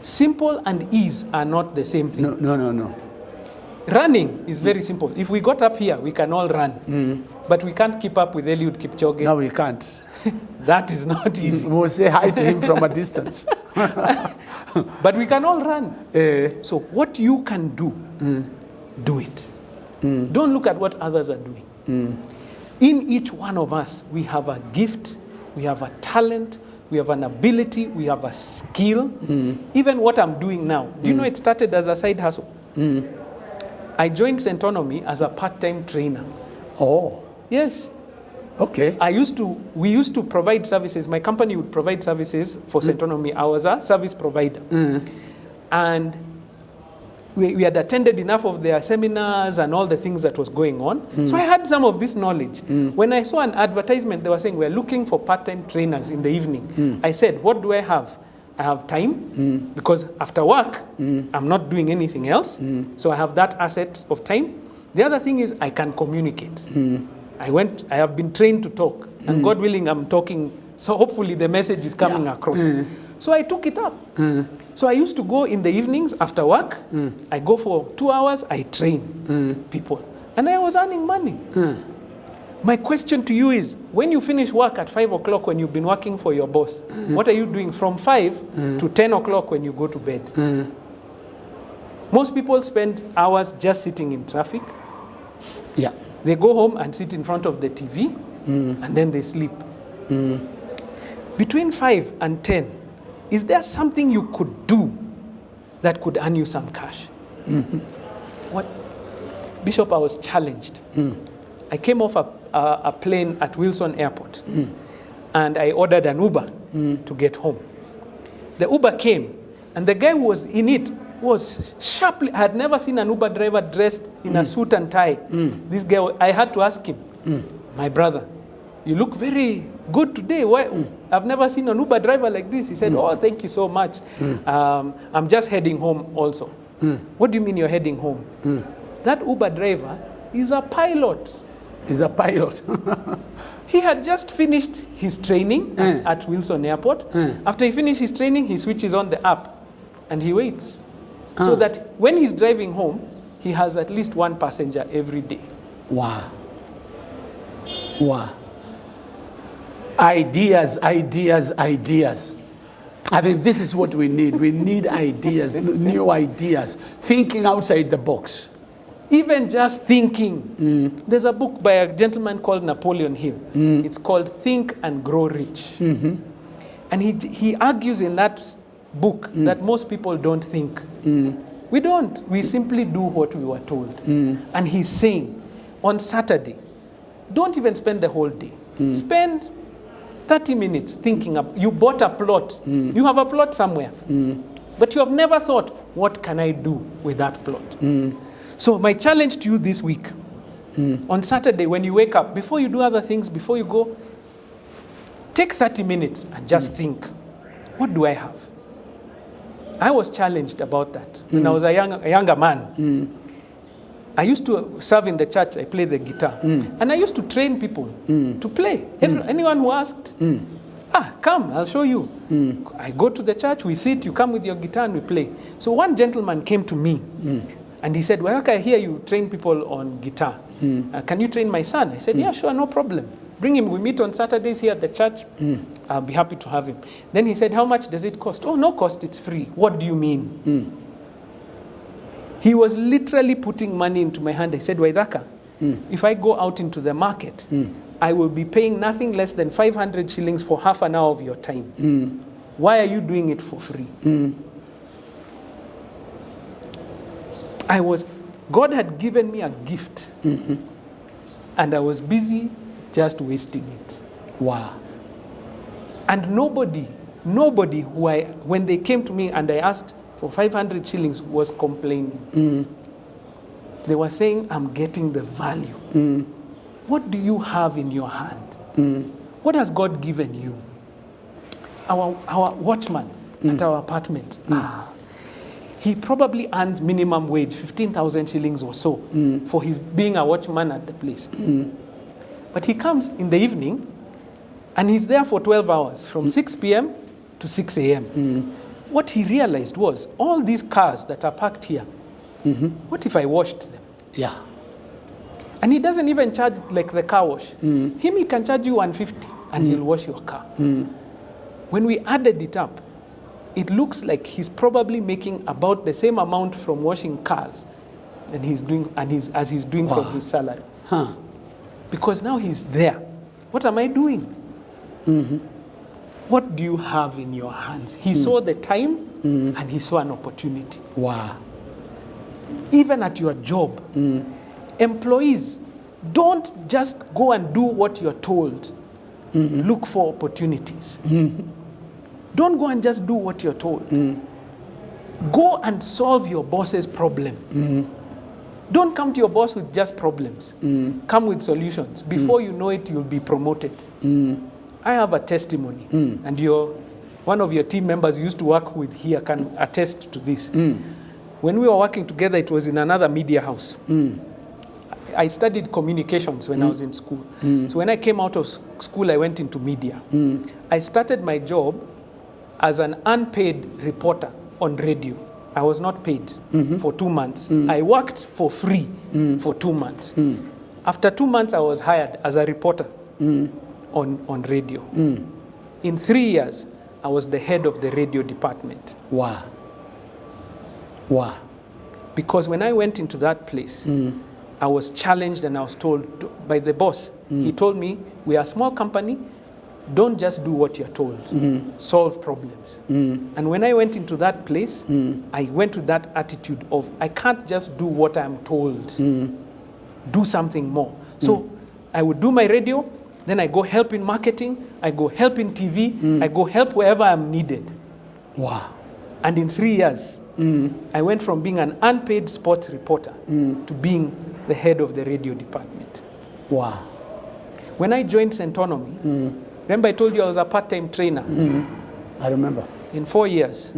Simple and ease are not the same thing. No. Running is very simple. If we got up here, we can all run. But we can't keep up with Eliud Kipchoge. No, we can't. That is not easy. We'll say hi to him from a distance. But we can all run. So what you can do, do it. Don't look at what others are doing. In each one of us, we have a gift, we have a talent, we have an ability, we have a skill. Even what I'm doing now, do you know it started as a side hustle? I joined Centonomy as a part-time trainer. Oh. Yes. Okay. We used to provide services. My company would provide services for Centonomy. I was a service provider. And we had attended enough of their seminars and all the things that was going on. So I had some of this knowledge. When I saw an advertisement, they were saying, we're looking for part-time trainers in the evening. I said, what do I have? I have time, because after work, I'm not doing anything else. So I have that asset of time. The other thing is I can communicate. I have been trained to talk, and God willing, I'm talking, so hopefully the message is coming across. So I took it up. So I used to go in the evenings after work. I go for 2 hours, I train people. And I was earning money. My question to you is, when you finish work at 5 o'clock when you've been working for your boss, what are you doing from 5 to 10 o'clock when you go to bed? Most people spend hours just sitting in traffic. Yeah. They go home and sit in front of the TV, and then they sleep. Between 5 and 10, is there something you could do that could earn you some cash? What? Bishop, I was challenged. I came off a plane at Wilson Airport, and I ordered an Uber to get home. The Uber came, and the guy who was in it was sharply. I had never seen an Uber driver dressed in a suit and tie. This guy, I had to ask him, my brother, you look very good today. Why? I've never seen an Uber driver like this. He said, oh, thank you so much. I'm just heading home also. What do you mean you're heading home? That Uber driver is a pilot. He's a pilot. He had just finished his training at Wilson Airport. After he finished his training, he switches on the app and he waits. So that when he's driving home, he has at least one passenger every day. Wow. Wow. Ideas. I think this is what we need. We need ideas, new ideas, thinking outside the box. Even just thinking. There's a book by a gentleman called Napoleon Hill. It's called Think and Grow Rich. And he argues in that book that most people don't think. We don't. We simply do what we were told. And he's saying, on Saturday, don't even spend the whole day. Spend 30 minutes thinking. You bought a plot. You have a plot somewhere. But you have never thought, what can I do with that plot? So my challenge to you this week, on Saturday when you wake up, before you do other things, before you go, take 30 minutes and just think, what do I have? I was challenged about that. When I was a younger man, I used to serve in the church, I play the guitar. And I used to train people to play. Anyone who asked, come, I'll show you. I go to the church, we sit, you come with your guitar and we play. So one gentleman came to me and he said, well, I hear you train people on guitar. Can you train my son? I said, yeah, sure, no problem. Bring him, we meet on Saturdays here at the church. I'll be happy to have him. Then he said, how much does it cost? Oh, no cost, it's free. What do you mean? He was literally putting money into my hand. I said, Waithaka, if I go out into the market, I will be paying nothing less than 500 shillings for half an hour of your time. Why are you doing it for free? God had given me a gift, and I was busy just wasting it. Wow. And nobody when they came to me and I asked for 500 shillings was complaining. They were saying, I'm getting the value. What do you have in your hand? What has God given you? Our watchman at our apartment, he probably earns minimum wage, 15,000 shillings or so, for his being a watchman at the place. But he comes in the evening, and he's there for 12 hours, from 6 p.m. to 6 a.m. What he realized was, all these cars that are parked here, what if I washed them? Yeah. And he doesn't even charge like the car wash. He can charge you 150, and he'll wash your car. When we added it up, it looks like he's probably making about the same amount from washing cars than he's doing, as he's doing from his salary. Because now he's there. What am I doing? What do you have in your hands? He saw the time and he saw an opportunity. Wow. Even at your job, employees, don't just go and do what you're told. Look for opportunities. Don't go and just do what you're told. Go and solve your boss's problem. Don't come to your boss with just problems. Come with solutions. Before you know it, you'll be promoted. I have a testimony, and one of your team members you used to work with here can attest to this. When we were working together, it was in another media house. I studied communications when I was in school. So when I came out of school, I went into media. I started my job as an unpaid reporter on radio. I was not paid for 2 months. I worked for free for 2 months. After 2 months, I was hired as a reporter on radio. In 3 years, I was the head of the radio department. Wow. Wow. Because when I went into that place, I was challenged and I was told by the boss. He told me, we are a small company, don't just do what you're told. Solve problems. And when I went into that place, I went with that attitude of, I can't just do what I'm told. Do something more. So I would do my radio, then I go help in marketing, I go help in TV, I go help wherever I'm needed. Wow. And in 3 years, I went from being an unpaid sports reporter to being the head of the radio department. Wow. When I joined Centonomy, remember I told you I was a part-time trainer? I remember. In 4 years,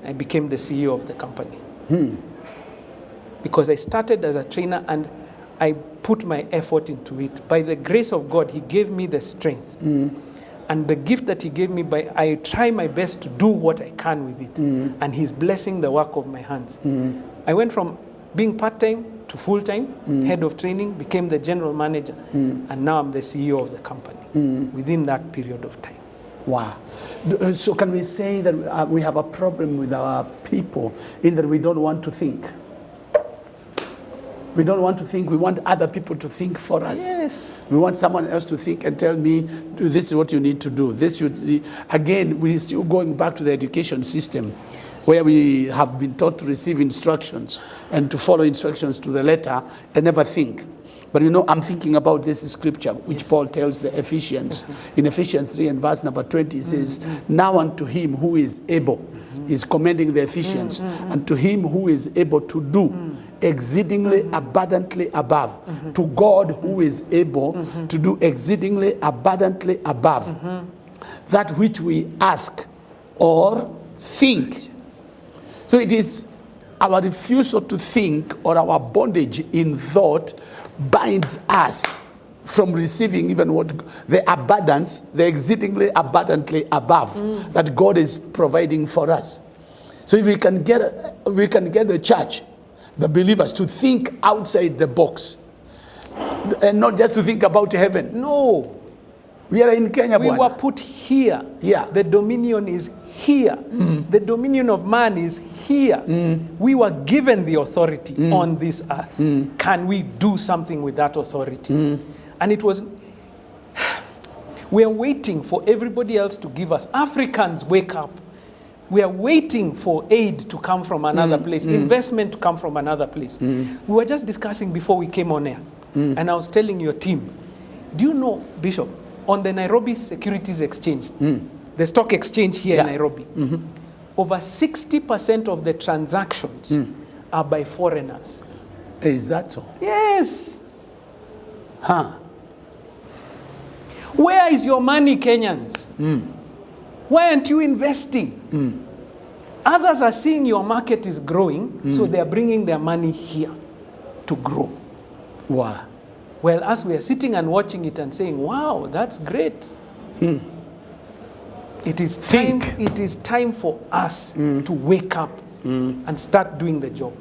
I became the CEO of the company. Because I started as a trainer and I put my effort into it. By the grace of God, He gave me the strength. And the gift that He gave me, I try my best to do what I can with it. And He's blessing the work of my hands. I went from being part-time to full-time, head of training, became the general manager, and now I'm the CEO of the company within that period of time. Wow. So can we say that we have a problem with our people in that we don't want to think? We don't want to think. We want other people to think for us. Yes. We want someone else to think and tell me, this is what you need to do. Again, we're still going back to the education system where we have been taught to receive instructions and to follow instructions to the letter and never think. But I'm thinking about this scripture, which Paul tells the Ephesians. In Ephesians 3 and verse number 20, it says, now unto him who is able, he's commending the Ephesians, and to him who is able to do exceedingly abundantly above, to God who is able to do exceedingly abundantly above, that which we ask or think. So it is our refusal to think or our bondage in thought binds us from receiving even what the abundance, the exceedingly abundantly above that God is providing for us. So if we can get the church, the believers, to think outside the box and not just to think about heaven. No. We are in Kenya. We were put here. Yeah. The dominion is here. The dominion of man is here. We were given the authority on this earth. Can we do something with that authority? And it was, we are waiting for everybody else to give us. Africans, wake up. We are waiting for aid to come from another place, investment to come from another place. We were just discussing before we came on air, and I was telling your team, do you know, Bishop, on the Nairobi Securities Exchange, the stock exchange here in Nairobi, over 60% of the transactions are by foreigners. Is that so? Yes. Where is your money, Kenyans? Why aren't you investing? Others are seeing your market is growing, so they are bringing their money here to grow. Wow. Well, as we are sitting and watching it and saying, wow, that's great. It is time for us to wake up and start doing the job.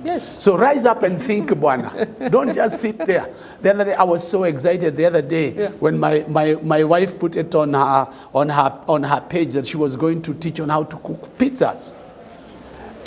Yes. So rise up and think, Bwana. Don't just sit there. The other day, I was so excited the other day when my wife put it on her page that she was going to teach on how to cook pizzas.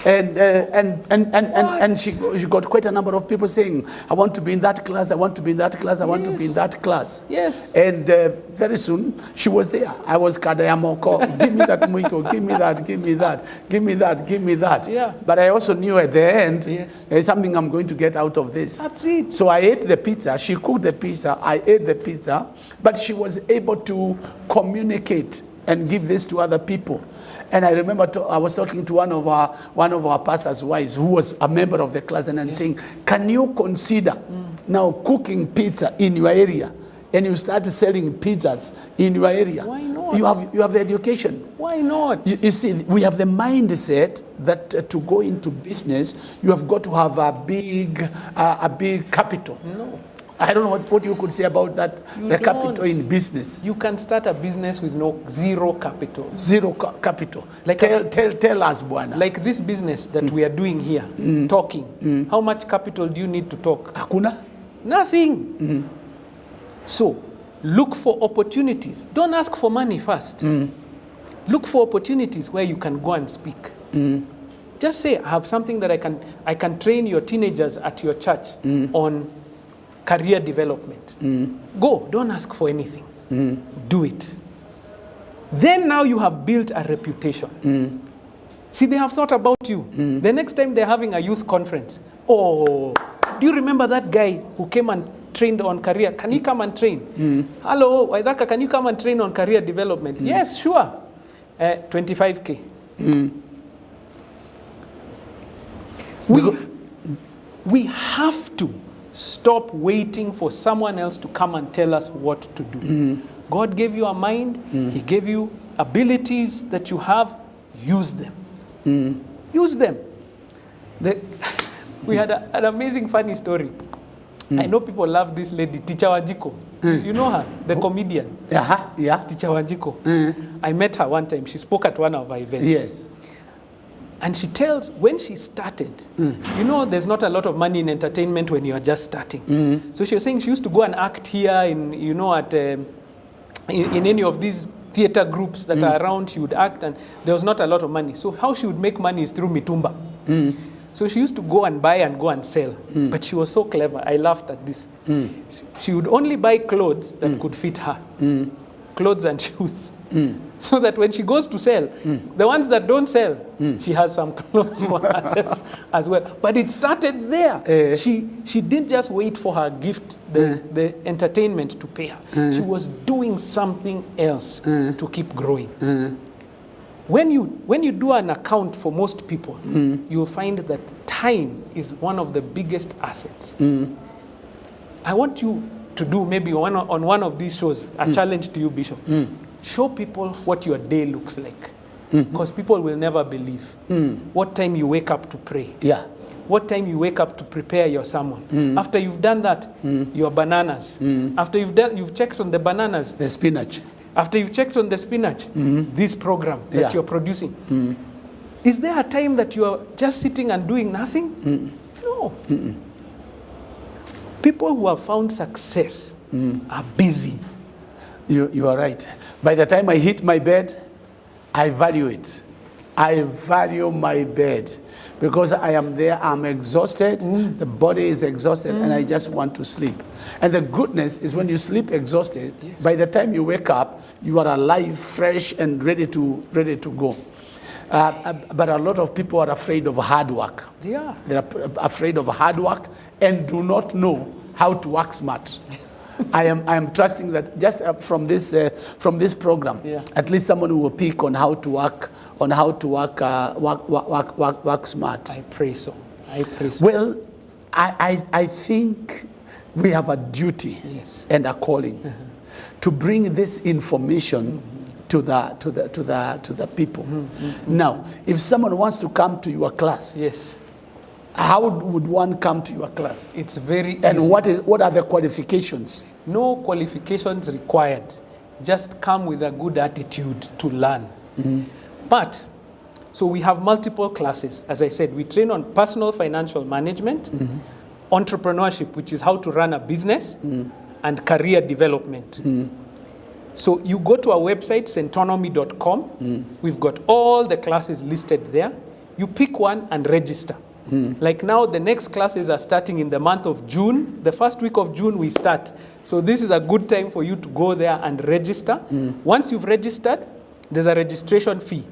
And she got quite a number of people saying, I want to be in that class, I want to be in that class, I want to be in that class. Yes. And very soon, she was there. I was Kadayamoko, give me that mwiko, give me that, give me that, give me that, give me that. Yeah. But I also knew at the end, there's something I'm going to get out of this. That's it. So I ate the pizza, she cooked the pizza, I ate the pizza, but she was able to communicate and give this to other people. And I remember I was talking to one of our pastors' wives who was a member of the class, and I'm saying, can you consider now cooking pizza in your area, and you start selling pizzas in your area? Why not? You have the education. Why not? You see, we have the mindset that to go into business, you have got to have a big capital. No. I don't know what you could say about that, the capital in business. You can start a business with zero capital. Zero capital. Like tell us, Bwana. Like this business that we are doing here, talking. How much capital do you need to talk? Hakuna? Nothing. So, look for opportunities. Don't ask for money first. Look for opportunities where you can go and speak. Just say, I have something that I can train your teenagers at your church on career development. Go, don't ask for anything. Do it. Then now you have built a reputation. See, they have thought about you. The next time they're having a youth conference, do you remember that guy who came and trained on career? Can he come and train? Hello, Waithaka, can you come and train on career development? Yes, sure. 25K. We have to stop waiting for someone else to come and tell us what to do. God gave you a mind. He gave you abilities that you have. Use them. Use them. We had an amazing funny story. I know people love this lady, Teacher Wanjiko. You know her, the comedian. Yeah. Teacher Wanjiko. I met her one time. She spoke at one of our events. Yes. And she tells, when she started, you know, there's not a lot of money in entertainment when you're just starting. So she was saying she used to go and act here in, you know, at in any of these theater groups that are around. She would act, and there was not a lot of money. So how she would make money is through mitumba. So she used to go and buy and go and sell. But she was so clever. I laughed at this. She would only buy clothes that could fit her. Clothes and shoes. So that when she goes to sell, the ones that don't sell, she has some clothes for herself as well. But it started there. She didn't just wait for her gift, the entertainment to pay her. She was doing something else to keep growing. When you do an account for most people, you'll find that time is one of the biggest assets. I want you to do maybe on one of these shows, a challenge to you, Bishop. Show people what your day looks like. Because people will never believe. What time you wake up to pray. Yeah. What time you wake up to prepare your sermon. After you've done that, your bananas. After you've checked on the bananas. The spinach. After you've checked on the spinach, this program that you're producing. Is there a time that you're just sitting and doing nothing? No. People who have found success are busy. You are right. By the time I hit my bed, I value it. I value my bed because I am there, I'm exhausted, the body is exhausted, and I just want to sleep. And the goodness is when you sleep exhausted, by the time you wake up, you are alive, fresh, and ready to go. But a lot of people are afraid of hard work. They are. They're afraid of hard work and do not know how to work smart. I am trusting that just from this program, at least someone will pick on how to work smart. I pray so. Well, I think we have a duty and a calling to bring this information to the people. Now, if someone wants to come to your class, how would one come to your class? It's very and easy. What are the qualifications? No qualifications required. Just come with a good attitude to learn. But, so we have multiple classes. As I said, we train on personal financial management, entrepreneurship, which is how to run a business, and career development. So you go to our website, Centonomy.com. We've got all the classes listed there. You pick one and register. Like now, the next classes are starting in the month of June. The first week of June, we start. So this is a good time for you to go there and register. Once you've registered, there's a registration fee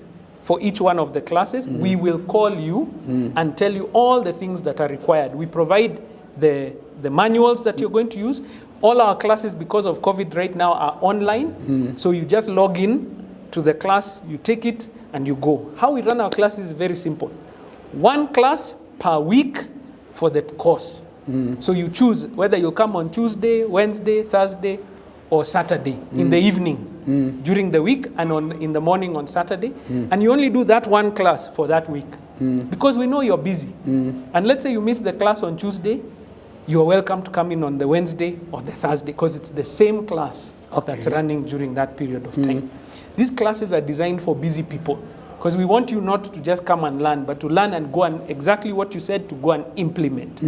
for each one of the classes. We will call you and tell you all the things that are required. We provide the manuals that you're going to use. All our classes, because of COVID right now, are online. So you just log in to the class, you take it, and you go. How we run our classes is very simple. One class per week for the course. So you choose whether you'll come on Tuesday, Wednesday, Thursday, or Saturday in the evening during the week, and in the morning on Saturday. And you only do that one class for that week because we know you're busy. And let's say you miss the class on Tuesday, you're welcome to come in on the Wednesday or the Thursday because it's the same class that's running during that period of time. These classes are designed for busy people. Because we want you not to just come and learn, but to learn and go and exactly what you said, to go and implement.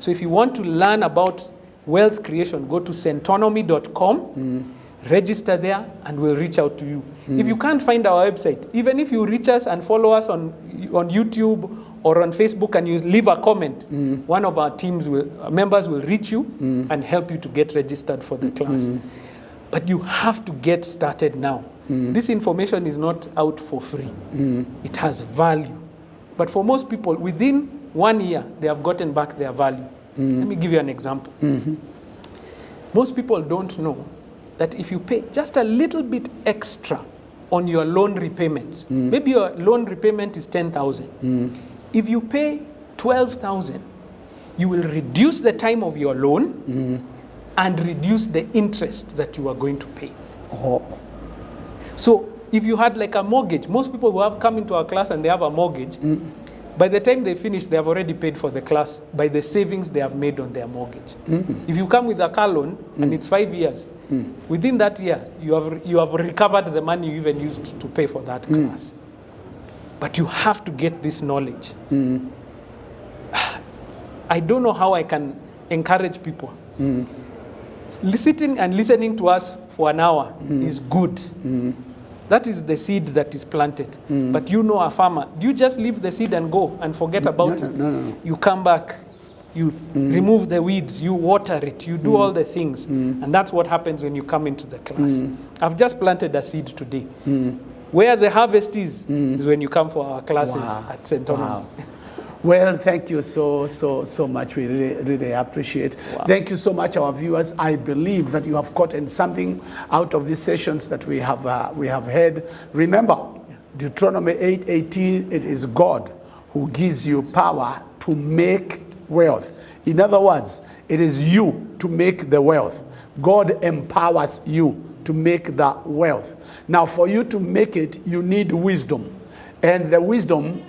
So if you want to learn about wealth creation, go to Centonomy.com, register there, and we'll reach out to you. If you can't find our website, even if you reach us and follow us on YouTube or on Facebook and you leave a comment, one of our members will reach you and help you to get registered for the class. But you have to get started now. This information is not out for free. It has value. But for most people, within 1 year, they have gotten back their value. Let me give you an example. Most people don't know that if you pay just a little bit extra on your loan repayments, maybe your loan repayment is 10,000. If you pay 12,000, you will reduce the time of your loan and reduce the interest that you are going to pay. So if you had like a mortgage, most people who have come into our class and they have a mortgage, by the time they finish, they have already paid for the class by the savings they have made on their mortgage. If you come with a car loan and it's 5 years, within that year, you have recovered the money you even used to pay for that class. but you have to get this knowledge. I don't know how I can encourage people. Sitting and listening to us for an hour is good. That is the seed that is planted. But you know a farmer, do you just leave the seed and go and forget about it? No. You come back, you remove the weeds, you water it, you do all the things. And that's what happens when you come into the class. I've just planted a seed today. Where the harvest is when you come for our classes at Centonomy. Wow. Well, thank you so much. We really appreciate. Thank you so much, our viewers. I believe that you have gotten something out of these sessions that we have had. Remember, Deuteronomy 8:18. It is God who gives you power to make wealth. In other words, it is you to make the wealth. God empowers you to make the wealth. Now, for you to make it, you need wisdom, and the wisdom.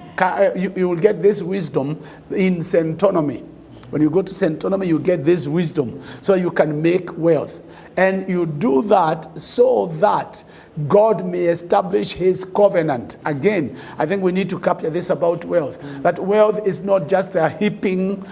You will get this wisdom in Centonomy. When you go to Centonomy, you get this wisdom so you can make wealth. And you do that so that God may establish his covenant. Again, I think we need to capture this about wealth. That wealth is not just a heaping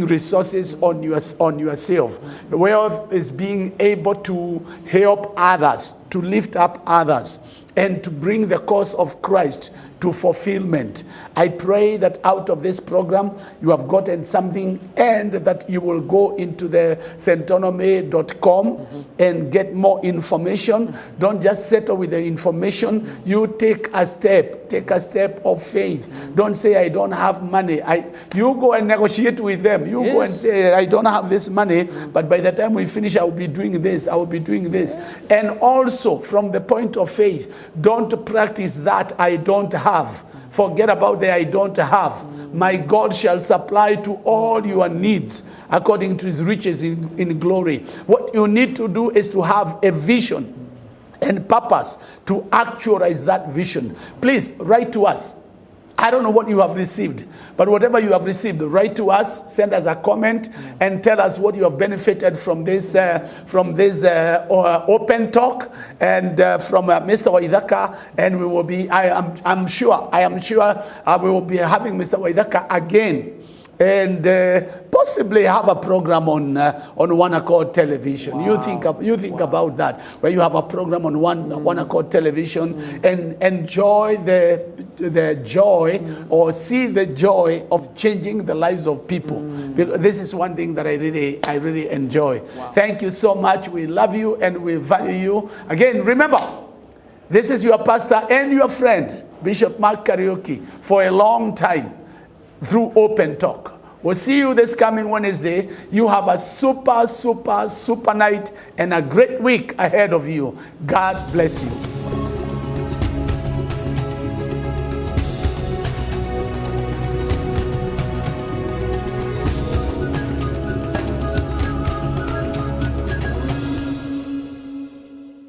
resources on yourself. Wealth is being able to help others, to lift up others, and to bring the cause of Christ to fulfillment. I pray that out of this program, you have gotten something, and that you will go into the centonomy.com and get more information. Don't just settle with the information. You take a step of faith. Don't say, I don't have money. You go and negotiate with them. You go and say, I don't have this money, but by the time we finish, I will be doing this, I will be doing this. And also, from the point of faith, don't practice that I don't have. Forget about the I don't have. My God shall supply to all your needs according to his riches in glory. What you need to do is to have a vision and purpose to actualize that vision. Please write to us. I don't know what you have received, but whatever you have received, write to us, send us a comment, and tell us what you have benefited from this open talk, and from Mr. Waithaka. And we will be, I am sure we will be having Mr. Waithaka again, and possibly have a program on One Accord Television. Wow. You think about that, where you have a program on One Accord Television, and enjoy the joy, or see the joy of changing the lives of people. Because this is one thing that I really enjoy. Wow. Thank you so much. We love you and we value you. Again, remember, this is your pastor and your friend, Bishop Mark Kariuki, for a long time, through Open Talk. We'll see you this coming Wednesday. You have a super night and a great week ahead of you. God bless you.